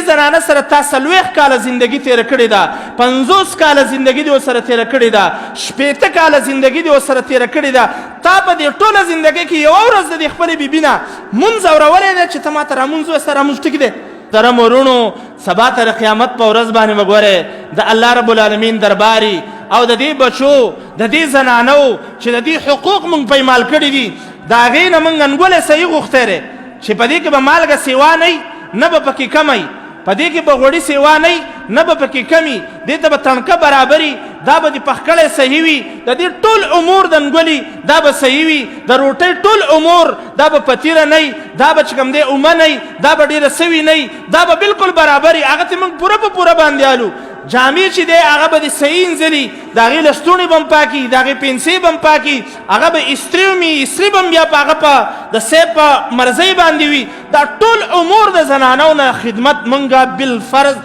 زنانه سره تا 40 کاله زندگی تېره کړې ده، 50 کاله زندگی دې ورسره تېره کړې ده، 80 کاله زندگی دې ورسره تېره کړې ده، تا په دې ټوله زندګۍ کې یوه ورځ د دې خپلې بیبي نه مونځ اورولی دی چې ته ما ته رامونځ وایې، ستا رامونځ ټیک دی. درم ورونو، سبا ته د قیامت په ورځ باندې وګورئ د الله رب العالمین درباري او د دې بچو د دې زنانو چې د دې حقوق مونږ پیمال کړي دي د هغې نه مونږ انګولی صحیح غوښتی دی چې په دې کې به مالګه سیوا نه نه به پکې کمی، په دې کې به غوړي سیوا نه نه به پکې کمی، دې ته به تنکه برابري، دا به دې پخکړی صحیح وي، د دې ټول امور د انګولي دا به صحیح وي، د روټۍ ټول امور دا به پتیره نه، دا به چې کوم دی اومه نه، دا به ډېره سوي نه، دا به بالکل برابري، هغه ته موږ پوره په پوره باندې الو. جامې چې دی هغه به د صحیح انځلي، د هغې لستوڼې به هم پاکي، د هغې پنسۍ به هم پاکي، هغه به استري ومي، استري به هم بیا په هغه په د صیب په مرضۍ باندې وي. دا ټول امور د زنانو نه خدمت موږ بالفرض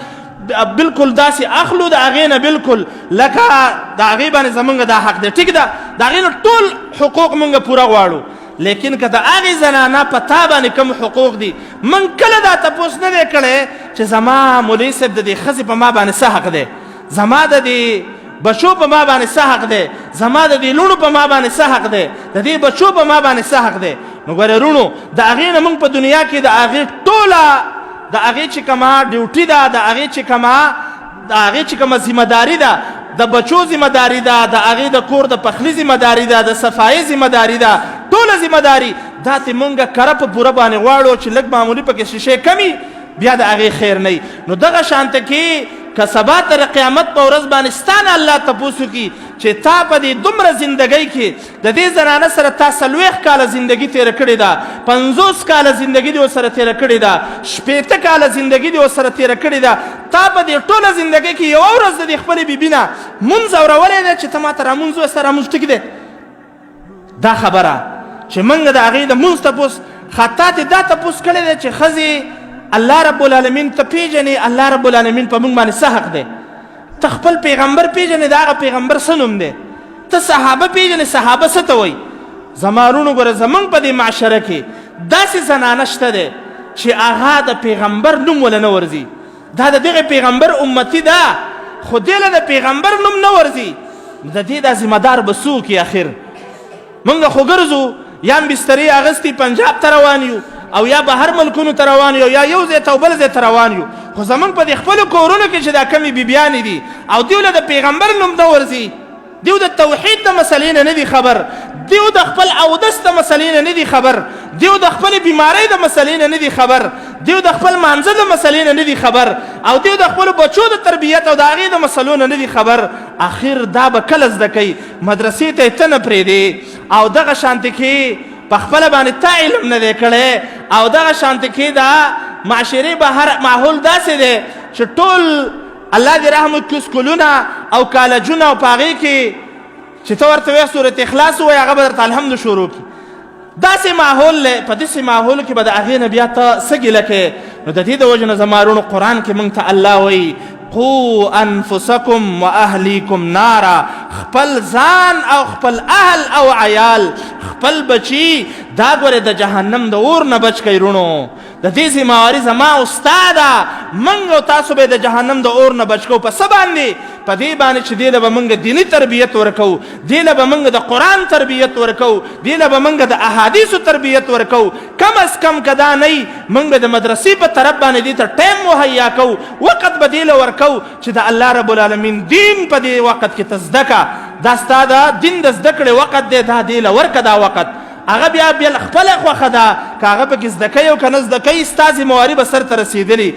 بالکل داسې اخلو د هغې نه، بالکل لکه د هغې باندې زمونږ دا حق دی، ټیک ده، د هغې نه ټول حقوق موږ پوره غواړو. لیکن که د هغې زنانه په تا باندې کوم حقوق دي، من کله دا تپوس نه دی کړی چې زما مولوي صاحب د دې ښځې په ما باندې څه حق دی، زما د دې بچو په ما باندې څه حق دی، زما د دې لوڼو په ما باندې څه حق دی، د دې بچو په ما باندې څه حق دی. نو ګورې رونو، د هغې نه موږ په دنیا کې د هغې ټوله د هغې چې کومه ډیوټي ده، د هغې چې کومه ذمهداري ده، د بچو ذمهداري ده، د هغې د کور د پخلي ذمهداري ده، د صفایي ذمهداري ده، ټوله ذمهداري دا ته مونږ کره په پوره باندې غواړو چې لږ معمولي پکې شیشې کمي، بیا د هغې خیر نه. نو دغه شانته کې که سبا ته د قیامت په ورځ باندې ستا نه الله تپوس وکړي چې تا په دې دومره زندګۍ کې د دې زنانه سره تا 40 کاله زندگی تېره کړې ده، 50 کاله زندگی دې ورسره تېره کړې ده، 80 کاله زندگی دې ورسره تېره کړې ده، تا په دې ټوله زندګۍ کې یوه ورځ د دې خپلې بیبي نه مونځ اورولی دی چې ته ما ته رامونځ وایې، ستا رامونځ ټیک دی. دا خبره چې موږ د هغې د مونځ تپوس خطا ته دا تپوس کړی دی چې ښځې الله رب العالمین ته پیژنې، الله رب العالمین په موږ باندې څه حق دی، ته خپل پیغمبر پیژنې، د هغه پیغمبر څه نوم دی، ته صحابه پیژنې، صحابه څه ته وایي. زما وروڼو ګوره، زموږ په دې معاشره کې داسې زنانه شته دی چې هغه د پیغمبر نوم وله نه ورځي، دا د دغه پیغمبر امتي ده خو دې له د پیغمبر نوم نه ورځي، د دې دا ذمهدار به څوک یي؟ اخر موږ خو ګرځو یا بسترې اغستې پنجاب ته روان یو او یا بهر ملکونو ته روان یو، یا یو ځای ته او بل ځای ته روان یو، خو زموږ په دې خپلو کورونو کې چې دا کمې بیبیانې دي او دیو له د پیغمبر نوم نه ورځي، دیو د توحید د مسلې نه نه دي خبر، دیو د خپل اودس د مسلې نه نه دي خبر، دیو د خپل بیماری د مسلې نه نه دي خبر، دیو د خپل مانځه د مسلې نه نه دي خبر، او دیو د خپل بچو د تربیت او د هغې د مسلو نه نه دي خبر. اخر دا به کله زده کوي؟ مدرسې ته یې ته نه پرېږدې، او دغه شانتې کې په خپله باندې تا علم نه دی کړی، او دغه شانتې کې دا معاشرې بهر ماحول داسې دی چې ټول الله دې رحم وکړي سکولونه او کالجونه او په هغې کې چې ته ورته وایې سورت اخلاص ووایې هغه به درته الحمد شروع کړي. داسې ماحول دی، په داسې ماحول کې به د هغې نه بیا ته څه ګیله کوې؟ نو د دې د وجې نه زما وروڼو قرآن کې موږ ته الله وایي قو انفسکم و اهلیکم نارا، خپل ځان او خپل اهل او عیال خپل بچي دا ګورې د جهنم د اور نه بچ کوي. رونو د دې ذمهواري زما او ستا ده، موږ او تاسو به د جهنم د اور نه بچ کوو. په څه باندې؟ په دې باندې چې دې له به موږ دیني تربیت ورکوو، دې له به موږ د قرآن تربیت ورکوو، دې له به موږ د احادیثو تربیت ورکوو. کم از کم که دا نه وي موږ به د مدرسې په طرف باندې دې ته ټایم مهیا کوو، وقت به دې له ورکوو چې د الله رب العالمین دین په دې وخت کې ته زده که، دا ستا د دین د زده کړې وخت دی، دا دې له ورکه دا وخت، هغه بیا خپله خوښه ده که هغه پکې زده کوي او که نه زده کوي، ستا ذمهواري به سرته رسېدلي.